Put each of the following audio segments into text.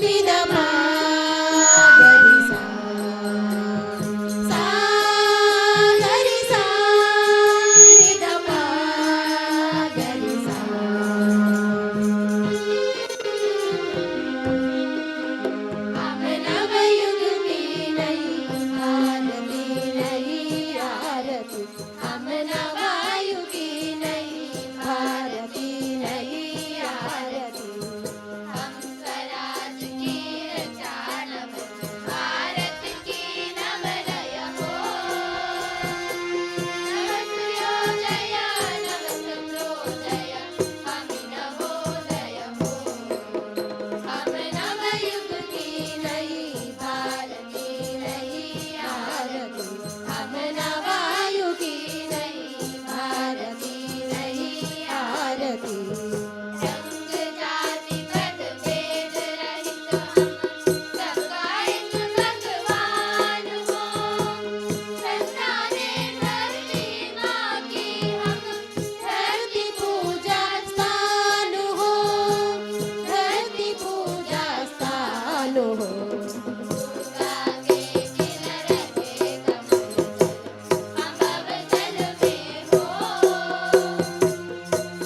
निदमा गरी सा सा गरी सा निदमा गरी सा हम नवयुग की नई आरती नई आरती हम नवयुग की नई भारती नई आरती हम स्वराज की रचानव भारत की नवलय हो नव सूर्योदय नव चंद्रोदय हम नवोदय हो हम नवयुग की नई भारती नई आरती हम नवयुग की नई भारती नई आरती रंग जाति पद भेद रहित हम सबका एक भगवान हो संताने धरती माँ की हम धरती पूजा स्थान हो धरती पूजा स्थान हो गंगा के किनारे कमल हम अवतल में हो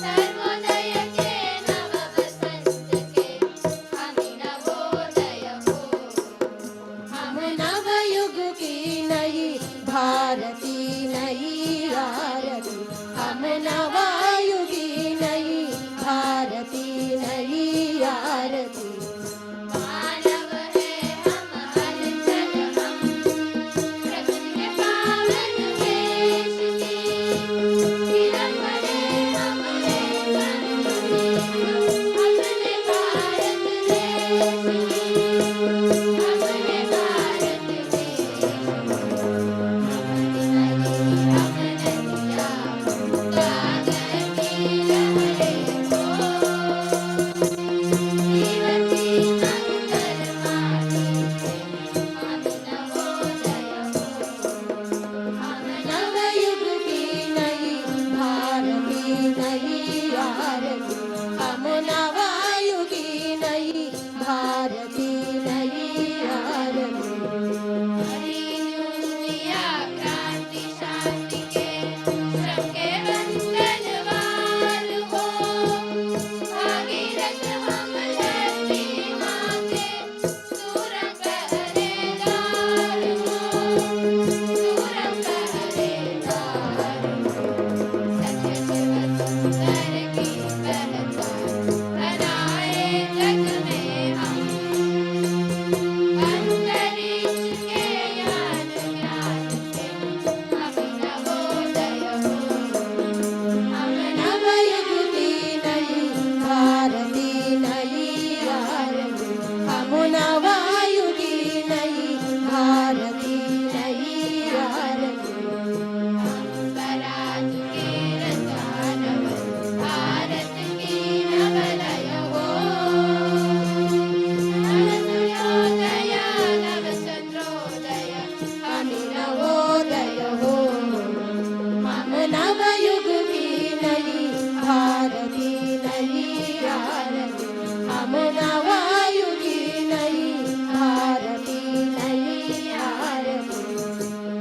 सर्वोदय के नव बसंत के हम नवोदय हो हम नवयुग की नई भारती नई आरती हम नवयुग की नई भारती नई आरती मानव है हम हलचल हम प्रकृति के पावन वेश की किरण बने हमरे तन में अपने भारत देश की अपने भारत देश हम नदिया गागर की लहरें हो जीवन की अंतर माटी से हम नवोदय हो हम नवयुग की नई भारती नई आरती हम नवयुग की नई भारती नई आरती हरि दुनिया क्रांति शांति के श्रम के वंदनवार हो भागीरथ हम धरती माँ के सूरम पहरेदार हो सूरम पहरेदार हो सत्य शिव सुंदर की पहचान बनाए जग में हम अंतरिक्ष के यान ज्ञान से हम नवोदय हो हम नवयुग की नई भारती नई आरती हम नवयुग की नई भारती नई आरती हम स्वराज की रचानव भारत की नवलय हो नव सूर्योदय नव चंद्रोदय हम नवोदय हो हम नवयुग की नई भारती नई आरती हम नवयुग की नई भारती नई आरती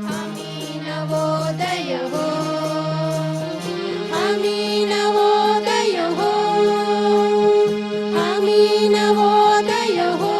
हमी नवोदय हो हमी नवोदय हो हमी नवोदय हो